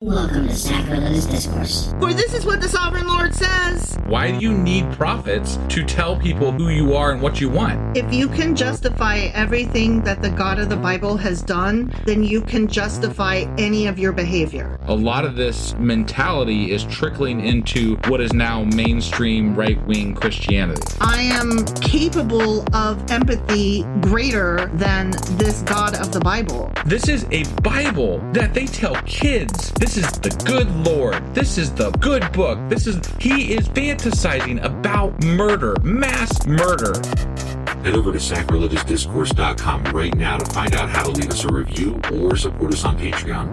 Welcome to Sacrilegious Discourse. For this is what the Sovereign Lord says. Why do you need prophets to tell people who you are and what you want? If you can justify everything that the God of the Bible has done, then you can justify any of your behavior. A lot of this mentality is trickling into what is now mainstream right-wing Christianity. I am capable of empathy greater than this God of the Bible. This is a Bible that they tell kids. This is the good Lord. This is the good book. He is fantasizing about murder, mass murder. Head over to sacrilegiousdiscourse.com right now to find out how to leave us a review or support us on Patreon.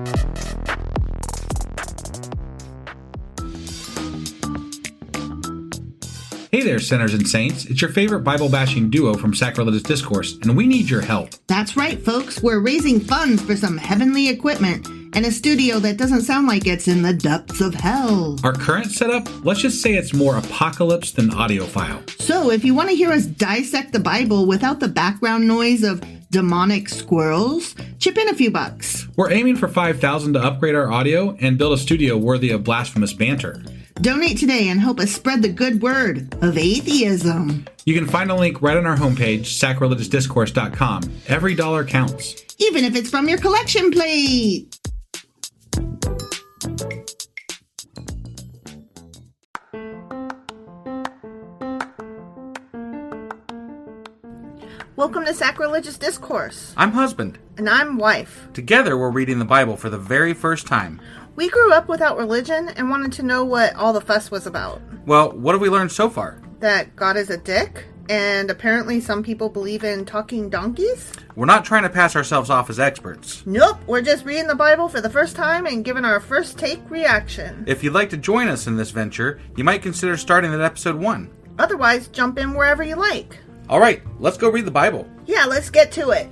Hey there, sinners and saints. It's your favorite Bible-bashing duo from Sacrilegious Discourse, and we need your help. That's right, folks. We're raising funds for some heavenly equipment and a studio that doesn't sound like it's in the depths of hell. Our current setup, let's just say it's more apocalypse than audiophile. So if you want to hear us dissect the Bible without the background noise of demonic squirrels, chip in a few bucks. We're aiming for $5,000 to upgrade our audio and build a studio worthy of blasphemous banter. Donate today and help us spread the good word of atheism. You can find a link right on our homepage, sacrilegiousdiscourse.com. Every dollar counts. Even if it's from your collection plate. Welcome to Sacrilegious Discourse. I'm husband. And I'm wife. Together we're reading the Bible for the very first time. We grew up without religion and wanted to know what all the fuss was about. Well, what have we learned so far? That God is a dick, and apparently some people believe in talking donkeys. We're not trying to pass ourselves off as experts. Nope, we're just reading the Bible for the first time and giving our first take reaction. If you'd like to join us in this venture, you might consider starting at episode 1. Otherwise, jump in wherever you like. All right, let's go read the Bible. Yeah, let's get to it.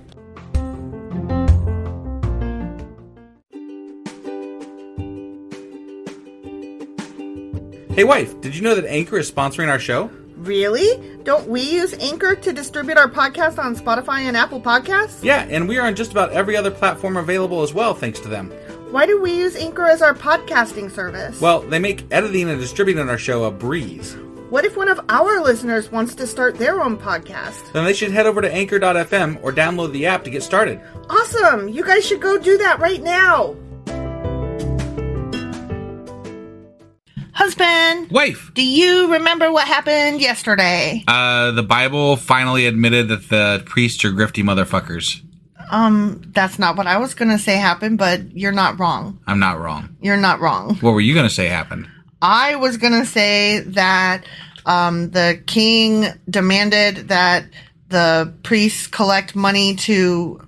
Hey wife, did you know that Anchor is sponsoring our show? Really? Don't we use Anchor to distribute our podcast on Spotify and Apple Podcasts? Yeah, and we are on just about every other platform available as well, thanks to them. Why do we use Anchor as our podcasting service? Well, they make editing and distributing our show a breeze. What if one of our listeners wants to start their own podcast? Then they should head over to anchor.fm or download the app to get started. Awesome! You guys should go do that right now! Husband! Wife! Do you remember what happened yesterday? The Bible finally admitted that the priests are grifty motherfuckers. That's not what I was gonna say happened, but you're not wrong. I'm not wrong. You're not wrong. What were you gonna say happened? I was gonna say that the king demanded that the priests collect money to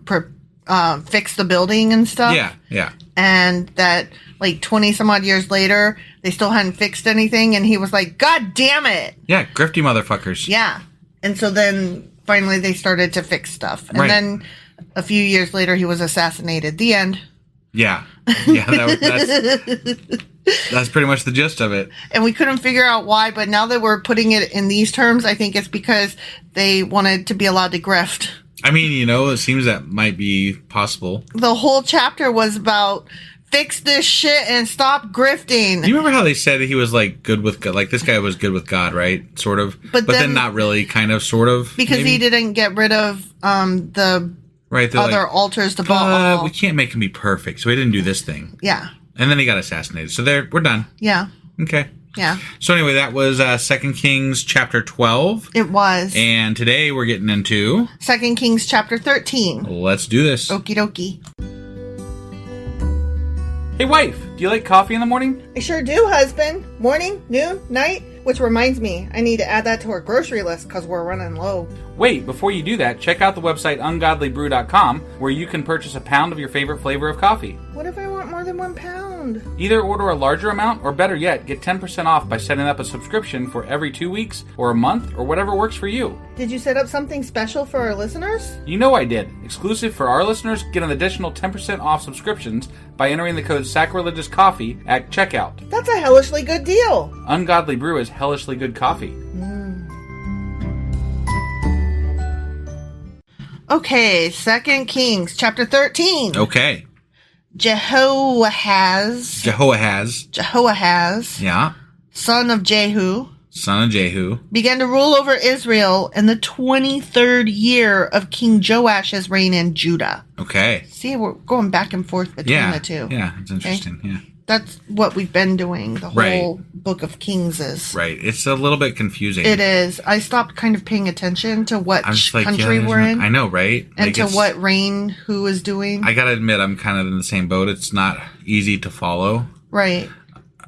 fix the building and stuff. Yeah. And that, like, 20 some odd years later, they still hadn't fixed anything, and he was like, God damn it! Yeah, grifty motherfuckers. Yeah. And so then, finally, they started to fix stuff. And then, a few years later, he was assassinated. The end. Yeah, that's pretty much the gist of it. And we couldn't figure out why, but now that we're putting it in these terms, I think it's because they wanted to be allowed to grift. I mean, it seems that might be possible. The whole chapter was about fix this shit and stop grifting. Do you remember how they said that he was, like, good with God? Like, this guy was good with God, right? Sort of. But then not really, kind of, sort of. Because maybe? he didn't get rid of the other altars to Baal. We can't make him be perfect, so he didn't do this thing. Yeah. And then he got assassinated. So we're done. Yeah. Okay. Yeah. So anyway, that was 2 Kings chapter 12. It was. And today we're getting into 2 Kings chapter 13. Let's do this. Okie dokie. Hey wife, do you like coffee in the morning? I sure do, husband. Morning, noon, night. Which reminds me, I need to add that to our grocery list because we're running low. Wait, before you do that, check out the website ungodlybrew.com where you can purchase a pound of your favorite flavor of coffee. What if I want more than 1 pound? Either order a larger amount, or better yet, get 10% off by setting up a subscription for every 2 weeks, or a month, or whatever works for you. Did you set up something special for our listeners? You know I did. Exclusive for our listeners, get an additional 10% off subscriptions by entering the code SACRILEGIOUSCOFFEE at checkout. That's a hellishly good deal. Ungodly Brew is hellishly good coffee. Okay, 2 Kings chapter 13. Okay. Jehoahaz. Yeah. Son of Jehu. Began to rule over Israel in the 23rd year of King Joash's reign in Judah. Okay. See, we're going back and forth between the two. Yeah, it's interesting. Okay? Yeah. That's what we've been doing. The whole book of Kings is. Right. It's a little bit confusing. It is. I stopped kind of paying attention to what country we're in. I know, right? And to what reign who is doing. I gotta admit, I'm kind of in the same boat. It's not easy to follow. Right.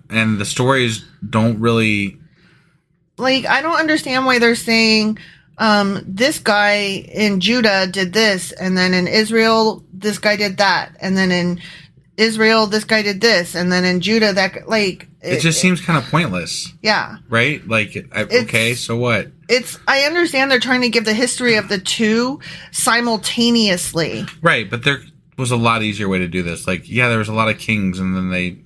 And the stories don't really... Like, I don't understand why they're saying this guy in Judah did this, and then in Israel, this guy did that, and then in Israel, this guy did this, and then in Judah, that, like... It just seems kind of pointless. Yeah. Right? Like, okay, so what? I understand they're trying to give the history of the two simultaneously. Right, but there was a lot easier way to do this. Like, yeah, there was a lot of kings, and then they,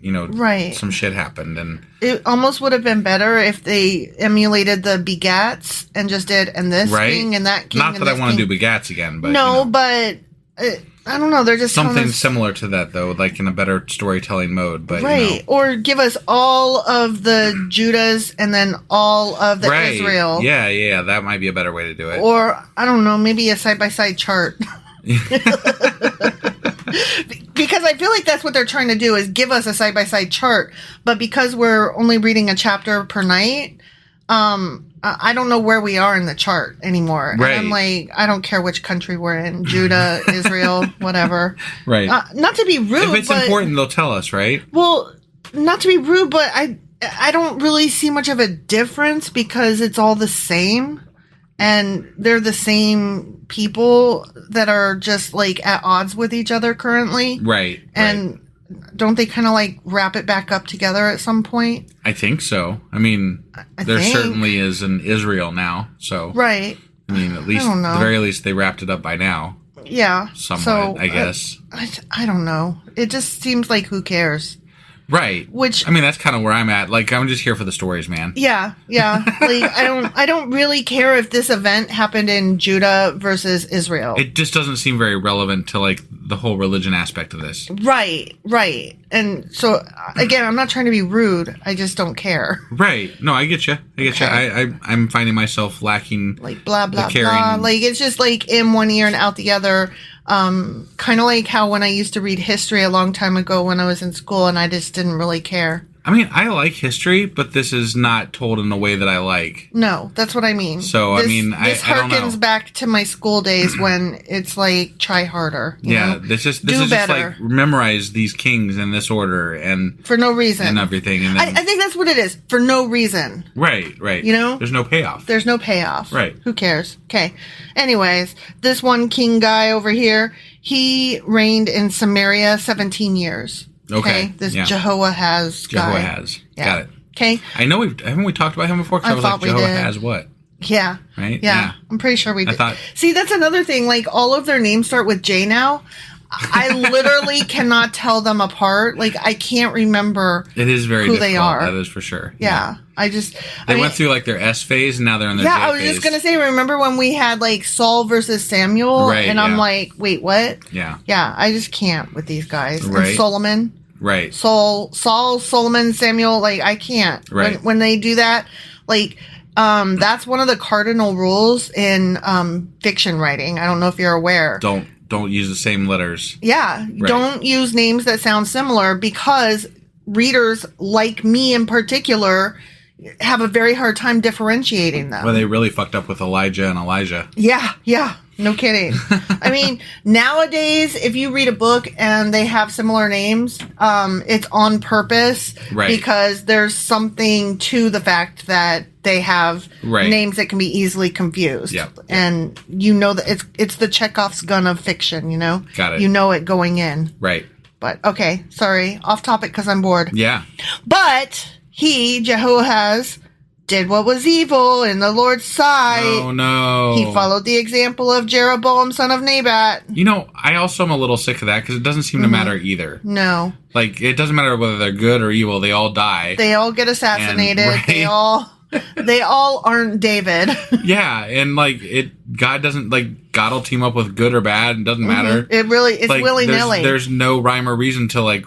some shit happened, and... It almost would have been better if they emulated the begats and just did, and this king and that king. Not that I want to do begats again, but... No, but... I don't know. They're just something similar to that, though, like in a better storytelling mode. But or give us all of the Judahs and then all of the Israel. Yeah, that might be a better way to do it. Or I don't know, maybe a side-by-side chart. Because I feel like that's what they're trying to do is give us a side-by-side chart. But because we're only reading a chapter per night, I don't know where we are in the chart anymore. Right. And I'm like, I don't care which country we're in. Judah, Israel, whatever. Right. Not to be rude, if it's important, they'll tell us, right? Well, not to be rude, but I don't really see much of a difference because it's all the same. And they're the same people that are just like at odds with each other currently. Right. And don't they kind of like wrap it back up together at some point? I think so. I mean, there certainly is an Israel now. So, right. I mean, at least, at the very least, they wrapped it up by now. Yeah. Somewhat, I guess. I don't know. It just seems like who cares? Right. Which, I mean, that's kind of where I'm at. Like, I'm just here for the stories, man. Yeah. Like, I don't really care if this event happened in Judah versus Israel. It just doesn't seem very relevant to, like, the whole religion aspect of this. Right. And so, again, I'm not trying to be rude. I just don't care. Right. No, I get you. I'm finding myself lacking, like, blah, blah, blah. Like, it's just, like, in one ear and out the other. Kind of like how when I used to read history a long time ago when I was in school and I just didn't really care. I mean, I like history, but this is not told in the way that I like. No, that's what I mean. So, this, I mean, this I don't know. harkens back to my school days when it's like, try harder. You know? This is just like memorize these kings in this order and for no reason and everything. And then, I think that's what it is. For no reason. Right. You know, there's no payoff. Right. Who cares? Okay. Anyways, this one king guy over here, he reigned in Samaria 17 years. Okay. This Jehoahaz guy. Yeah. Got it. Okay. I know haven't we talked about him before? Because I was like, Jehoahaz what? Yeah. Right? Yeah. I'm pretty sure we did. I thought... See, that's another thing. Like, all of their names start with J now. I literally cannot tell them apart. Like, I can't remember it is very who difficult. They are. That is for sure. Yeah. They went through, like, their S phase, and now they're in their J phase. I was just going to say, remember when we had, like, Saul versus Samuel? Right, and I'm like, wait, what? Yeah. Yeah, I just can't with these guys. Right. And Solomon. Right. Saul, Solomon, Samuel, like, I can't. Right. When they do that, like, that's one of the cardinal rules in fiction writing. I don't know if you're aware. Don't use the same letters. Yeah. Right. Don't use names that sound similar because readers like me in particular have a very hard time differentiating them. Well, they really fucked up with Elijah and Elijah. Yeah. No kidding. I mean, nowadays, if you read a book and they have similar names, it's on purpose. Right. Because there's something to the fact that they have names that can be easily confused. Yep. And you know that it's the Chekhov's gun of fiction, you know? Got it. You know it going in. Right. But, okay, sorry. Off topic because I'm bored. Yeah. But Jehoahaz, did what was evil in the Lord's sight. Oh, no. He followed the example of Jeroboam, son of Nebat. You know, I also am a little sick of that because it doesn't seem to matter either. No. Like, it doesn't matter whether they're good or evil. They all die. They all get assassinated. They all aren't David. Yeah, and, like, it God doesn't, like, God will team up with good or bad. It doesn't matter. It's like, willy-nilly. There's no rhyme or reason to, like,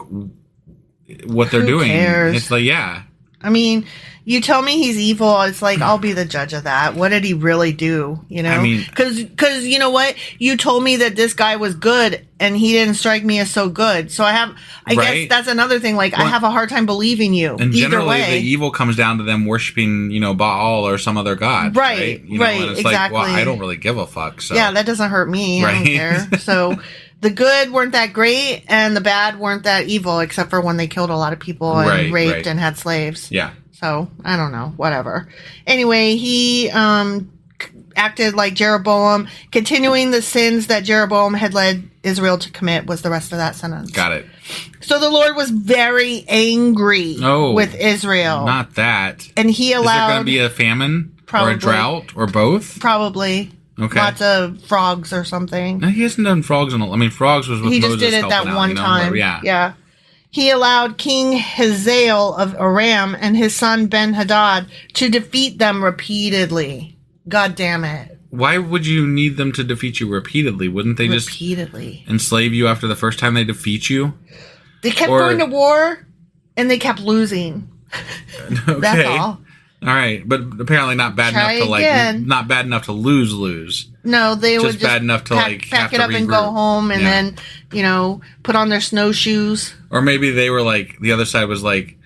what they're doing. Cares? It's like, yeah. I mean, you tell me he's evil, it's like, I'll be the judge of that. What did he really do? You know? I mean... Because you know what? You told me that this guy was good, and he didn't strike me as so good. So I guess that's another thing. Like, I have a hard time believing you. And generally, the evil comes down to them worshiping, Baal or some other god. Right, right, and it's exactly. like, well, I don't really give a fuck. So. Yeah, that doesn't hurt me. Right? I don't care. So... The good weren't that great, and the bad weren't that evil, except for when they killed a lot of people and raped and had slaves. Yeah. So, I don't know. Whatever. Anyway, he acted like Jeroboam. Continuing the sins that Jeroboam had led Israel to commit was the rest of that sentence. Got it. So the Lord was very angry with Israel. Not that. And he allowed... Is there going to be a famine? Probably. Or a drought? Or both? Probably. Okay. Lots of frogs or something. No, he hasn't done frogs frogs was with He Moses just did it that one time. Yeah. He allowed King Hazael of Aram and his son Ben-Hadad to defeat them repeatedly. God damn it. Why would you need them to defeat you repeatedly? Wouldn't they just enslave you after the first time they defeat you? They kept going to war, and they kept losing. Okay. That's all. All right, but apparently not bad not bad enough to lose. No, they would just bad enough to pack it up and go home, and then put on their snowshoes. Or maybe they were like, the other side was like,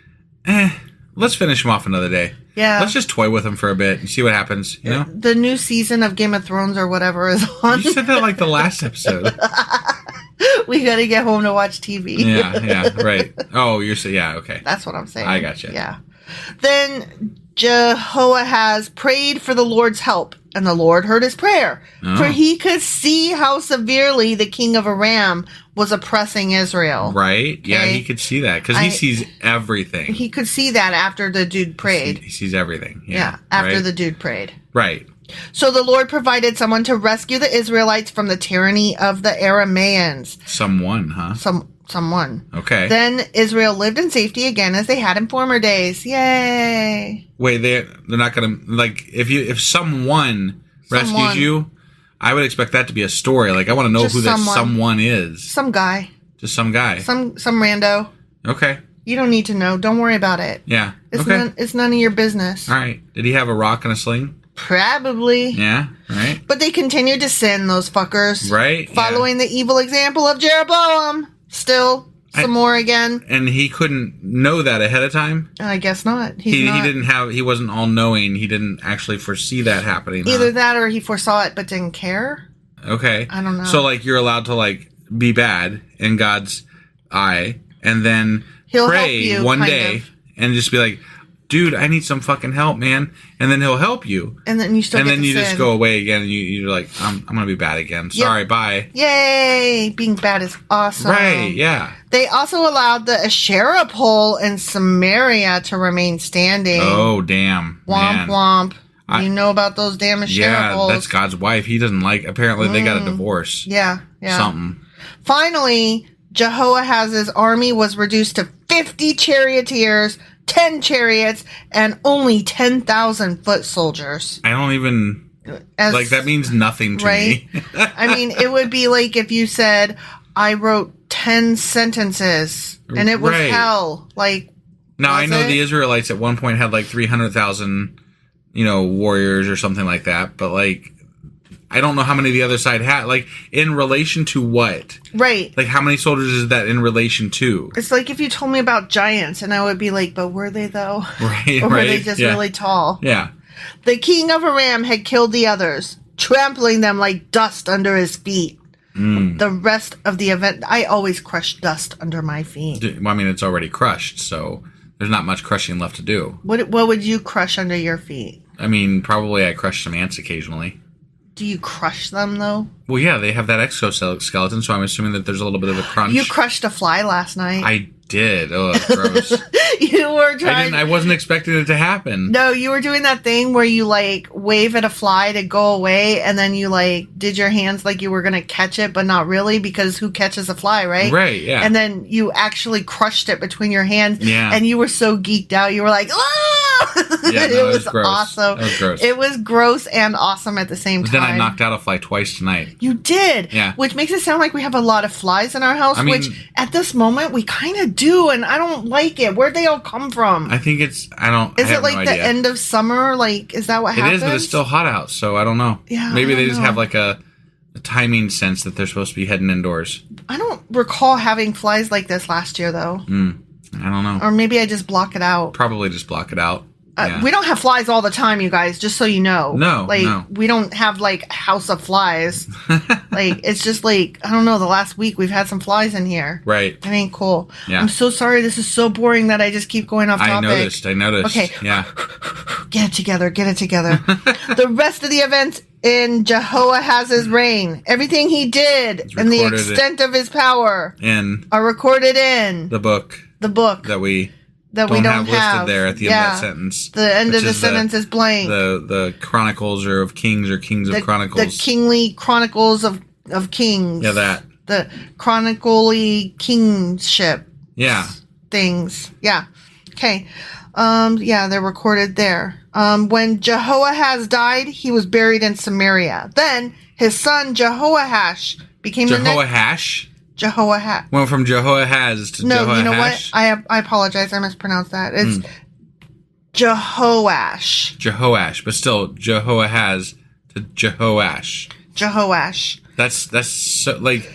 let's finish him off another day. Yeah, let's just toy with him for a bit and see what happens. You know, the new season of Game of Thrones or whatever is on. You said that like the last episode. We gotta get home to watch TV. Yeah, right. Oh, you're saying, okay. That's what I'm saying. I gotcha. Yeah. Then Jehoahaz prayed for the Lord's help, and the Lord heard his prayer. For he could see how severely the king of Aram was oppressing Israel. Right? Okay? Yeah, he could see that, because he sees everything. He could see that after the dude prayed. He sees everything. Yeah, after the dude prayed. Right. So the Lord provided someone to rescue the Israelites from the tyranny of the Arameans. Someone, huh? Someone. Okay. Then Israel lived in safety again as they had in former days. Yay. Wait, they're not going to, like, if someone rescues you, I would expect that to be a story. Like, I want to know who this someone is. Some guy. Just some guy. Some rando. Okay. You don't need to know. Don't worry about it. Yeah. It's none of your business. All right. Did he have a rock and a sling? Probably. Yeah, right. But they continued to sin, those fuckers. Right. Following the evil example of Jeroboam. Still, some more again. And he couldn't know that ahead of time? I guess not. He wasn't all knowing. He didn't actually foresee that happening. Either that or he foresaw it but didn't care. Okay. I don't know. So, like, you're allowed to, like, be bad in God's eye, and then He'll pray help you, one day and just be like, dude, I need some fucking help, man. And then he'll help you. And then you still just go away again, and you're like, I'm going to be bad again. Sorry, bye. Yay! Being bad is awesome. Right, yeah. They also allowed the Asherah pole in Samaria to remain standing. Oh, damn. Womp womp. You know about those damn Asherah poles. Yeah, that's God's wife. He doesn't like, apparently they got a divorce. Yeah. Something. Finally, Jehoahaz's army was reduced to 50 charioteers, 10 chariots, and only 10,000 foot soldiers. I don't even... that means nothing to me. I mean, it would be like if you said, I wrote 10 sentences, and it was hell. Like, now, I know the Israelites at one point had like 300,000, warriors or something like that, but like... I don't know how many the other side had. Like, in relation to what? Right. Like, how many soldiers is that in relation to? It's like if you told me about giants, and I would be like, but were they, though? Right, or were they just really tall? Yeah. The king of Aram had killed the others, trampling them like dust under his feet. The rest of the event... I always crush dust under my feet. Well, I mean, it's already crushed, so there's not much crushing left to do. What would you crush under your feet? I mean, probably I crush some ants occasionally. Do you crush them, though? Well, yeah, they have that exoskeleton, so I'm assuming that there's a little bit of a crunch. You crushed a fly last night. I did. Oh, that's gross. You were trying... I wasn't expecting it to happen. No, you were doing that thing where you, like, wave at a fly to go away, and then you, like, did your hands like you were going to catch it, but not really, because who catches a fly, right? Right, yeah. And then you actually crushed it between your hands, yeah. And you were so geeked out, you were like, ah! Yeah, it was gross. awesome. That was gross. It was gross and awesome at the same time. Then I knocked out a fly twice tonight. You did? Yeah. Which makes it sound like we have a lot of flies in our house, I mean, which at this moment we kind of do, and I don't like it. Where'd they all come from? I think it's, I don't, Is I it have like no the idea. end of summer? Like, is that what happens? It is, but it's still hot out, so I don't know. Yeah, Maybe I they don't just know. have like a timing sense that they're supposed to be heading indoors. I don't recall having flies like this last year, though. I don't know. Or maybe I just block it out. Probably just block it out. Yeah. We don't have flies all the time, you guys, just so you know. No, Like, no. we don't have, like, a house of flies. Like, it's just, like, I don't know, the last week we've had some flies in here. Right. It ain't cool. Yeah. I'm so sorry. This is so boring that I just keep going off topic. I noticed. Okay. Yeah. Get it together. The rest of the events in Jehoahaz's reign, everything he did, and the extent of his power In are recorded in the book that we don't have have. listed there at the end of that sentence. The end which of the sentence is blank. The Chronicles or of Kings or Kings of Chronicles. The kingly chronicles of kings. Yeah, that. The chronically kingship. Yeah. Things. Yeah. Okay. Yeah, they're recorded there. When Jehoahaz died, he was buried in Samaria. Then his son Jehoash became the next. Jehoahaz. Went from Jehoahaz to No, Jehoash. you know what? I apologize. I mispronounced that. It's Jehoash. Jehoash, but still Jehoahaz to Jehoash. Jehoash. That's so, like,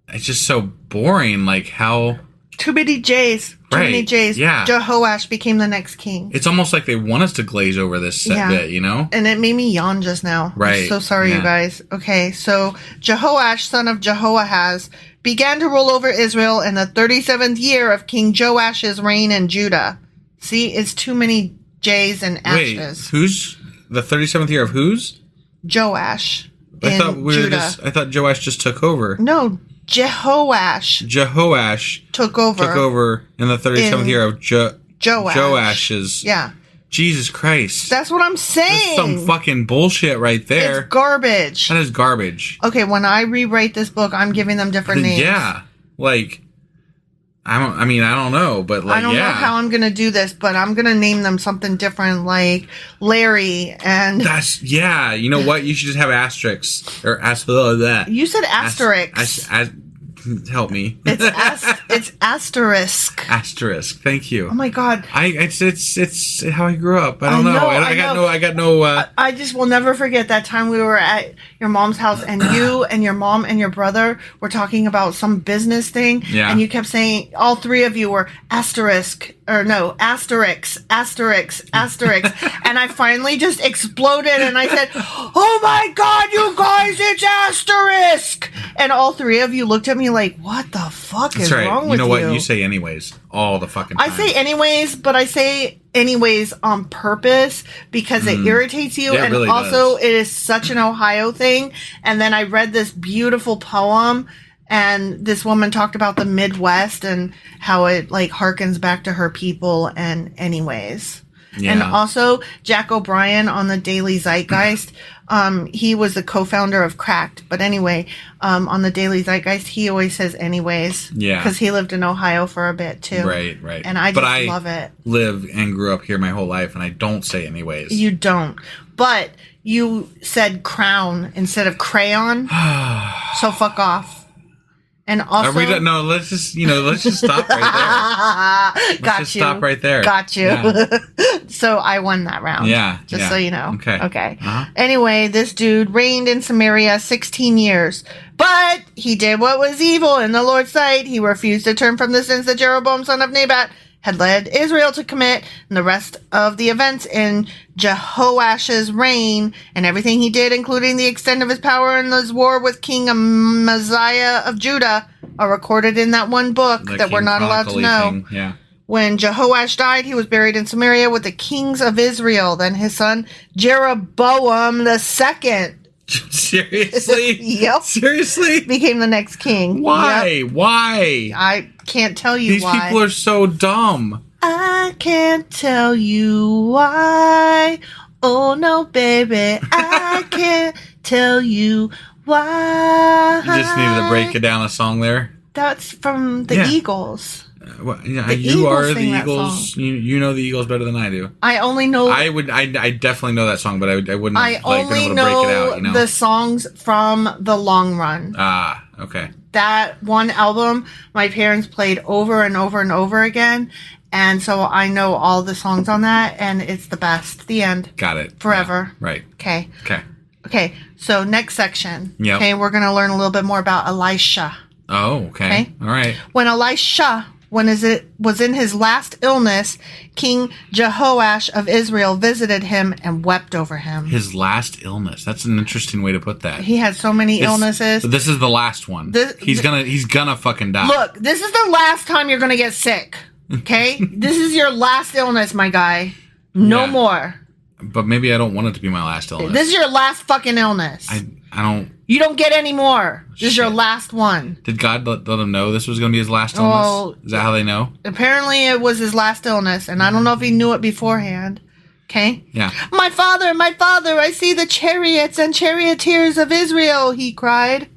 it's just so boring. Like, how Too many J's. Yeah. Jehoash became the next king. it's almost like they want us to glaze over this bit, you know? And it made me yawn just now. Right. I'm so sorry, Yeah. you guys. Okay, so Jehoash, son of Jehoahaz, began to rule over Israel in the 37th year of King Joash's reign in Judah. See, it's too many J's and Wait, Ashes. who's the 37th year of whose? Joash I in thought Judah. I thought Joash just took over. No, Jehoash Jehoash took over in the 37th year of Joash. Joash's. Yeah. Jesus Christ. That's what I'm saying. That's some fucking bullshit right there. It's garbage. That is garbage. Okay, when I rewrite this book, I'm giving them different names. Yeah. Like, I don't know, but like, I don't know how I'm going to do this, but I'm going to name them something different, like Larry and... You know what? You should just have asterisks. Or that. You said asterisk. Help me. It's asterisk. Asterisk. Thank you. Oh my God. It's how I grew up. I don't know. I got no. I just will never forget that time we were at your mom's house and you and your mom and your brother were talking about some business thing. Yeah. And you kept saying, all three of you were asterisk. Or no, asterisk. And I finally just exploded and I said, oh my God, you guys, it's asterisk. And all three of you looked at me like, what the fuck is wrong with you? You know what? You say anyways all the fucking time. I say anyways, but I say anyways on purpose because it irritates you. Yeah, it and really also does. it is such an Ohio thing. And then I read this beautiful poem and this woman talked about the Midwest and how it like harkens back to her people and anyways. Yeah. And also Jack O'Brien on the Daily Zeitgeist. He was the co-founder of Cracked. But anyway, on the Daily Zeitgeist, he always says anyways. Yeah. Because he lived in Ohio for a bit too. Right. And I just love it. Live and grew up here my whole life, and I don't say anyways. You don't. But you said crown instead of crayon. So fuck off. And also, no, let's just stop right there. Got you. Stop right there. Got you. Yeah. So I won that round. Yeah. Just so you know. Okay. Okay. Anyway, this dude reigned in Samaria 16 years. But he did what was evil in the Lord's sight. He refused to turn from the sins that Jeroboam, son of Nebat, had led Israel to commit, and the rest of the events in Jehoash's reign and everything he did, including the extent of his power in his war with King Amaziah of Judah, are recorded in that one book that we're not allowed to know. Thing. Yeah. When Jehoash died, he was buried in Samaria with the kings of Israel. Then his son Jeroboam II. Seriously? Yep. Seriously? Became the next king. Why? Yep. Why? I can't tell you why. These people are so dumb. I can't tell you why. Oh no, baby. I can't tell you why. You just needed to break it down a song there. That's from the Eagles. You are the sing that Eagles. song. You know the Eagles better than I do. I only know. I definitely know that song, but I wouldn't have been able to break it out. You know the songs from the Long Run. Ah, okay. That one album, my parents played over and over and over again, and so I know all the songs on that, and it's the best. The end. Got it. Forever. Yeah, right. Okay. Okay. Okay. So next section. Yep. Okay, we're going to learn a little bit more about Elisha. Oh, okay. All right. When Elisha was in his last illness, King Jehoash of Israel visited him and wept over him. His last illness. That's an interesting way to put that. He had so many illnesses. So this is the last one. He's gonna fucking die. Look, this is the last time you're gonna get sick. Okay? This is your last illness, my guy. No more. But maybe I don't want it to be my last illness. This is your last fucking illness. I don't. You don't get any more. This is your last one. Did God let him know this was going to be his last illness? Well, is that how they know? Apparently it was his last illness, and I don't know if he knew it beforehand. Okay? Yeah. My father, I see the chariots and charioteers of Israel, he cried.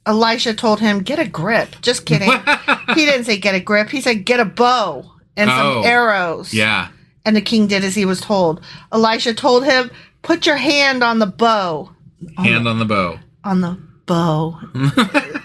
Elisha told him, get a grip. Just kidding. He didn't say get a grip. He said get a bow and some arrows. Yeah. And the king did as he was told. Elisha told him, put your hand on the bow. On the bow. On the bow.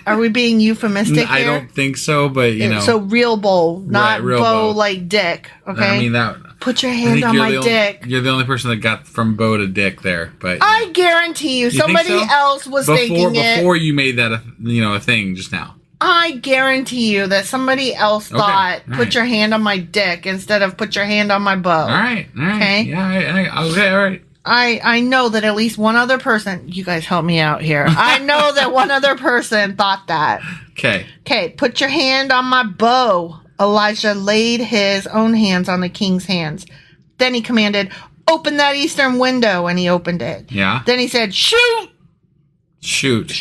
Are we being euphemistic I here? don't think so, but you know. So real bow, not real bow bow. like dick. Okay. I mean that. Put your hand on my dick. You're the only person that got from bow to dick there, but I guarantee you, somebody else was thinking it before you made that a thing just now. I guarantee you that somebody else thought put your hand on my dick instead of put your hand on my bow. All right. Okay. Yeah. Okay. All right. I know that at least one other person, you guys help me out here. I know that one other person thought that. Okay. Okay, put your hand on my bow. Elijah laid his own hands on the king's hands. Then he commanded, open that eastern window, and he opened it. Yeah. Then he said, shoot! Shoot.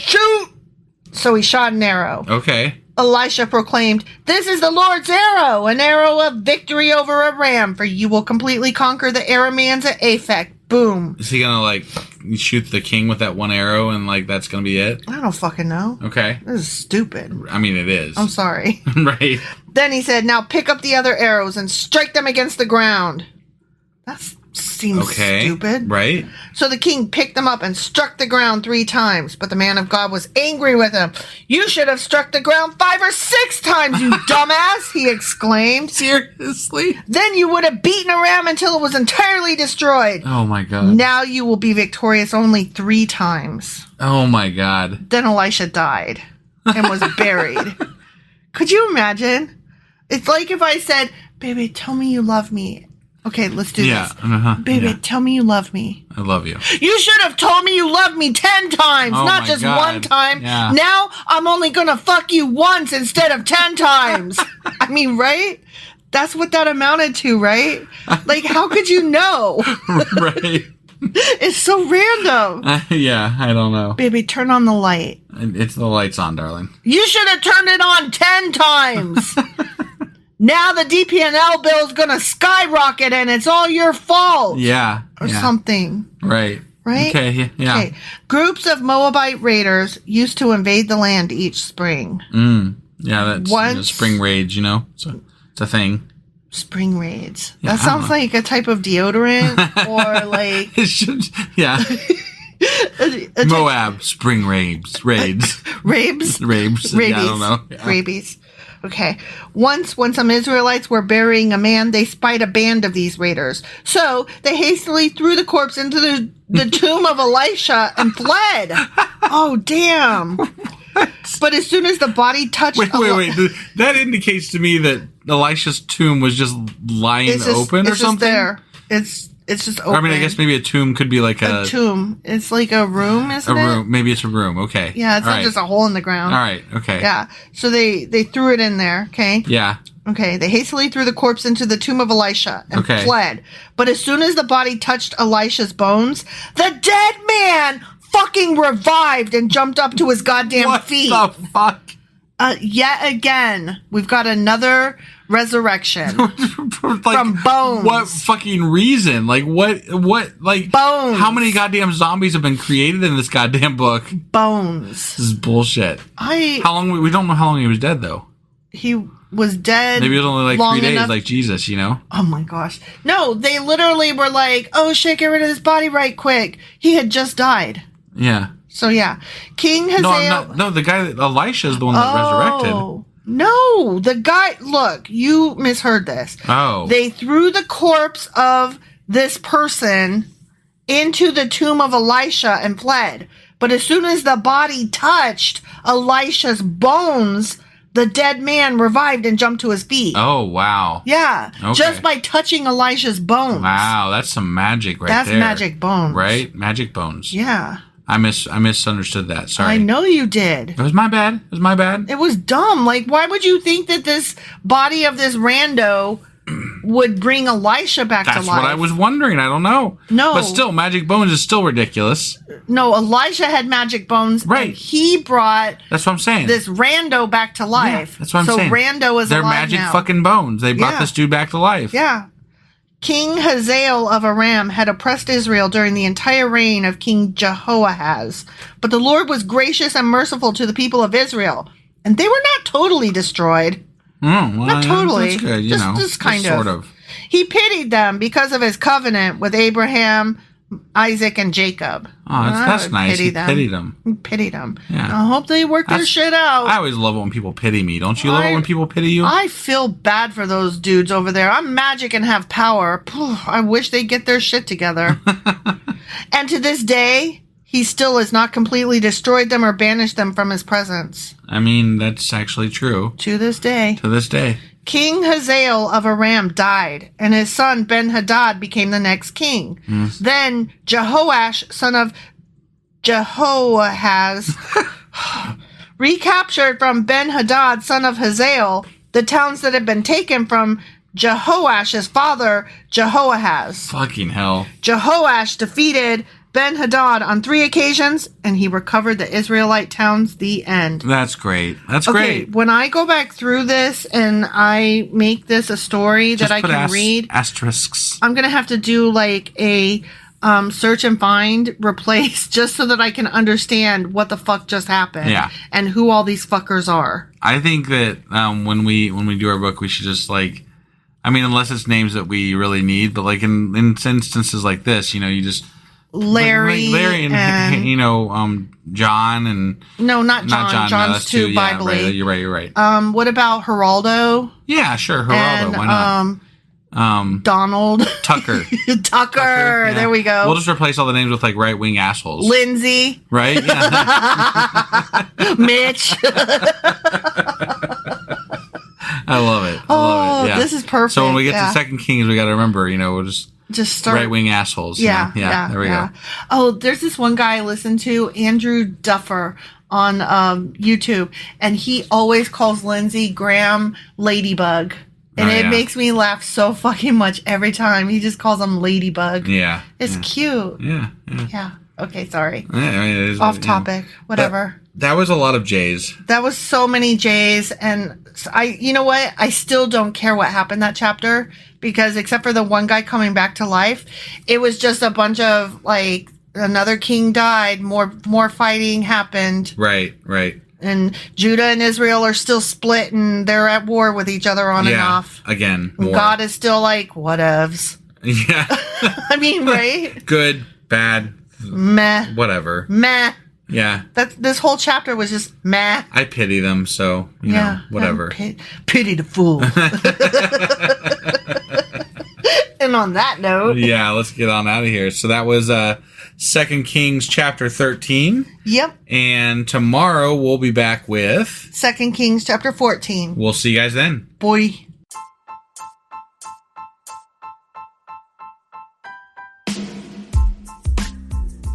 So he shot an arrow. Okay. Elisha proclaimed, this is the Lord's arrow, an arrow of victory over Aram, for you will completely conquer the Arameans at Aphek. Boom. Is he gonna shoot the king with that one arrow and that's gonna be it? I don't fucking know. Okay. This is stupid. I mean, it is. I'm sorry. Right. Then he said, now pick up the other arrows and strike them against the ground. That seems stupid. Right. So the king picked them up and struck the ground 3 times, but the man of God was angry with him. You should have struck the ground 5 or 6 times, you dumbass, he exclaimed. Seriously? Then you would have beaten Aram until it was entirely destroyed. Oh my God. Now you will be victorious only 3 times. Oh my God. Then Elisha died and was buried. Could you imagine? It's like if I said, baby, tell me you love me. Okay, let's do this. Baby, tell me you love me. I love you. You should have told me you loved me 10 times, not just one time. Yeah. Now I'm only going to fuck you once instead of 10 times. I mean, right? That's what that amounted to, right? How could you know? Right. It's so random. Yeah, I don't know. Baby, turn on the light. It's the lights on, darling. You should have turned it on 10 times. Now the DP&L bill is going to skyrocket and it's all your fault. Yeah. Or something. Right. Right? Okay, yeah. Okay. Groups of Moabite raiders used to invade the land each spring. Yeah, that's spring raids, it's a thing. Spring raids. Yeah, that sounds like a type of deodorant or It should, yeah. Moab spring raids. Rabes? Rabies. Yeah, I don't know. Yeah. Rabies. Okay. Once, when some Israelites were burying a man, they spied a band of these raiders. So they hastily threw the corpse into the tomb of Elisha and fled. Oh, damn. But as soon as the body touched... Wait. That indicates to me that Elisha's tomb was just lying open or something? It's just there. It's just open. I mean, I guess maybe a tomb could be like a tomb. It's like a room, isn't it? A room. Maybe it's a room. Okay. Yeah, it's not just a hole in the ground. All right. Okay. Yeah. So they threw it in there. Okay. Yeah. Okay. They hastily threw the corpse into the tomb of Elisha and fled. But as soon as the body touched Elisha's bones, the dead man fucking revived and jumped up to his goddamn feet. What the fuck? Yet again, we've got another resurrection from bones. What fucking reason? What bones? How many goddamn zombies have been created in this goddamn book? Bones. This is bullshit. How long? We don't know how long he was dead though. was dead. Maybe it was only like 3 days, enough. like Jesus, you know? Oh my gosh. No, they literally were like, oh shit, get rid of this body right quick. He had just died. Yeah. So yeah. King Hazael. No, the guy, Elisha is the one that resurrected. No, the guy, look, you misheard this. Oh. They threw the corpse of this person into the tomb of Elisha and fled. But as soon as the body touched Elisha's bones, the dead man revived and jumped to his feet. Oh, wow. Yeah. Okay. Just by touching Elisha's bones. Wow, that's some magic there. That's magic bones. Right? Magic bones. Yeah. I misunderstood that. Sorry. I know you did. It was my bad. It was dumb. Like, why would you think that this body of this rando would bring Elisha back to life? That's what I was wondering. I don't know. No. But still, magic bones is still ridiculous. No, Elisha had magic bones. Right. And he brought That's what I'm saying. this rando back to life. Yeah, that's what I'm saying. So rando is They're alive magic now. fucking bones. They brought this dude back to life. Yeah. King Hazael of Aram had oppressed Israel during the entire reign of King Jehoahaz. But the Lord was gracious and merciful to the people of Israel. And they were not totally destroyed. Well, Not totally. That's good, just kind sort of. of. He pitied them because of his covenant with Abraham, Isaac, and Jacob. Oh, that's nice. He pitied them. He pitied them. Yeah. I hope they work their shit out. I always love it when people pity me. Don't you love it when people pity you? I feel bad for those dudes over there. I'm magic and have power. I wish they'd get their shit together. And to this day, he still has not completely destroyed them or banished them from his presence. I mean, that's actually true. To this day. To this day. King Hazael of Aram died, and his son Ben-Hadad became the next king. Then Jehoash, son of Jehoahaz, recaptured from Ben-Hadad, son of Hazael, the towns that had been taken from Jehoash, his father, Jehoahaz. Fucking hell. Jehoash defeated Ben-Hadad on 3 occasions, and he recovered the Israelite towns. The end. That's great. That's great. When I go back through this and I make this a story that I can read, asterisks. I'm going to have to do like a search and find, replace, just so that I can understand what the fuck just happened. Yeah. And who all these fuckers are. I think that when we do our book, we should just like, I mean, unless it's names that we really need, but like in instances like this, you just Larry and you know, John and no, not John. John's too Bible. Yeah, right, you're right. What about Geraldo? Yeah, sure, Geraldo. And, why not? Donald Tucker. Tucker. Yeah. There we go. We'll just replace all the names with like right wing assholes. Lindsay. Right? Yeah. Mitch. I love it. I love it. Yeah. This is perfect. So when we get to Second Kings, we got to remember, we'll just start right-wing assholes. Yeah, yeah. There we go. Oh, there's this one guy I listen to, Andrew Duffer, on YouTube, and he always calls Lindsey Graham Ladybug. And it makes me laugh so fucking much every time. He just calls him Ladybug. Yeah. It's cute. Yeah. Okay, sorry. Yeah, I mean, it is, off topic. Whatever. That was a lot of J's. That was so many J's, and you know what? I still don't care what happened that chapter, because except for the one guy coming back to life, it was just a bunch of like another king died, more fighting happened. Right. And Judah and Israel are still split, and they're at war with each other on and off. Again, more. God is still like, whatevs. Yeah. I mean, right? Good, bad, meh. Whatever. Meh. Yeah. This whole chapter was just meh. I pity them, so, you know, whatever. Pity the fool. And on that note. Yeah, let's get on out of here. So that was 2 Kings chapter 13. Yep. And tomorrow we'll be back with 2 Kings chapter 14. We'll see you guys then. Boy.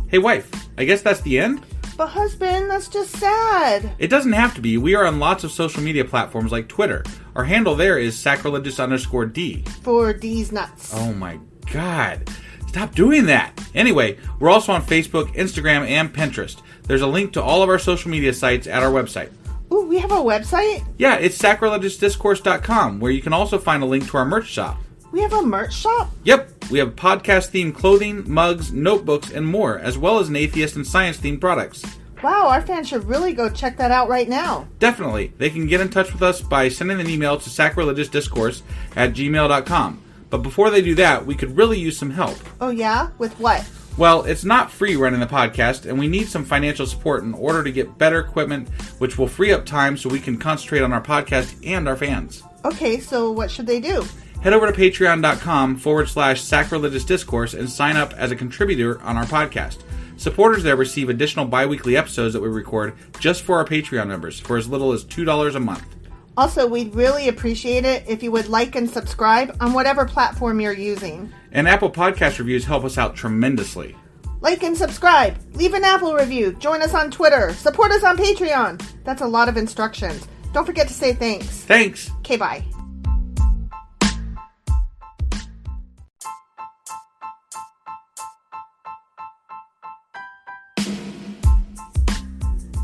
Hey, wife, I guess that's the end? But husband, that's just sad. It doesn't have to be. We are on lots of social media platforms like Twitter. Our handle there is sacrilegious_D. For D's nuts. Oh my god. Stop doing that. Anyway, we're also on Facebook, Instagram, and Pinterest. There's a link to all of our social media sites at our website. Ooh, we have a website? Yeah, it's sacrilegiousdiscourse.com, where you can also find a link to our merch shop. We have a merch shop? Yep, we have podcast-themed clothing, mugs, notebooks, and more, as well as an atheist and science-themed products. Wow, our fans should really go check that out right now. Definitely. They can get in touch with us by sending an email to sacrilegiousdiscourse@gmail.com. But before they do that, we could really use some help. Oh yeah? With what? Well, it's not free running the podcast, and we need some financial support in order to get better equipment, which will free up time so we can concentrate on our podcast and our fans. Okay, so what should they do? Head over to patreon.com/sacrilegiousdiscourse and sign up as a contributor on our podcast. Supporters there receive additional bi-weekly episodes that we record just for our Patreon members for as little as $2 a month. Also, we'd really appreciate it if you would like and subscribe on whatever platform you're using. And Apple Podcast reviews help us out tremendously. Like and subscribe. Leave an Apple review. Join us on Twitter. Support us on Patreon. That's a lot of instructions. Don't forget to say thanks. Thanks. Okay, bye.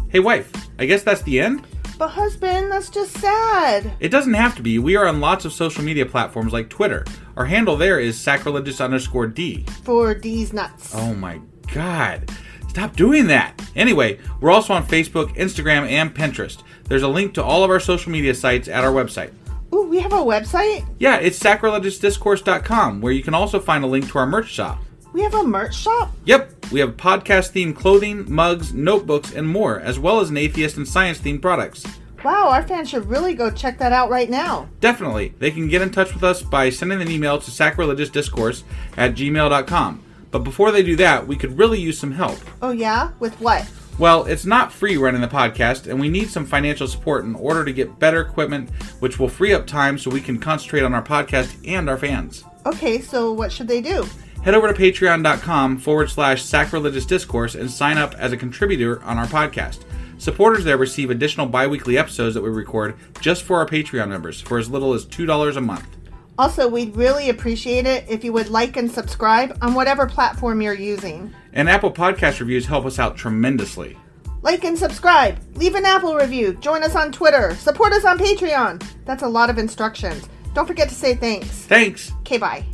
Hey, wife, I guess that's the end? But husband, that's just sad. It doesn't have to be. We are on lots of social media platforms like Twitter. Our handle there is sacrilegious_D. For D's nuts. Oh my God. Stop doing that. Anyway, we're also on Facebook, Instagram, and Pinterest. There's a link to all of our social media sites at our website. Ooh, we have a website? Yeah, it's sacrilegiousdiscourse.com, where you can also find a link to our merch shop. We have a merch shop? Yep, we have podcast-themed clothing, mugs, notebooks, and more, as well as an atheist and science-themed products. Wow, our fans should really go check that out right now. Definitely. They can get in touch with us by sending an email to sacrilegiousdiscourse@gmail.com. But before they do that, we could really use some help. Oh yeah? With what? Well, it's not free running the podcast, and we need some financial support in order to get better equipment, which will free up time so we can concentrate on our podcast and our fans. Okay, so what should they do? Head over to patreon.com/sacrilegiousdiscourse and sign up as a contributor on our podcast. Supporters there receive additional bi-weekly episodes that we record just for our Patreon members for as little as $2 a month. Also, we'd really appreciate it if you would like and subscribe on whatever platform you're using. And Apple Podcast reviews help us out tremendously. Like and subscribe. Leave an Apple review. Join us on Twitter. Support us on Patreon. That's a lot of instructions. Don't forget to say thanks. Thanks. Okay, bye.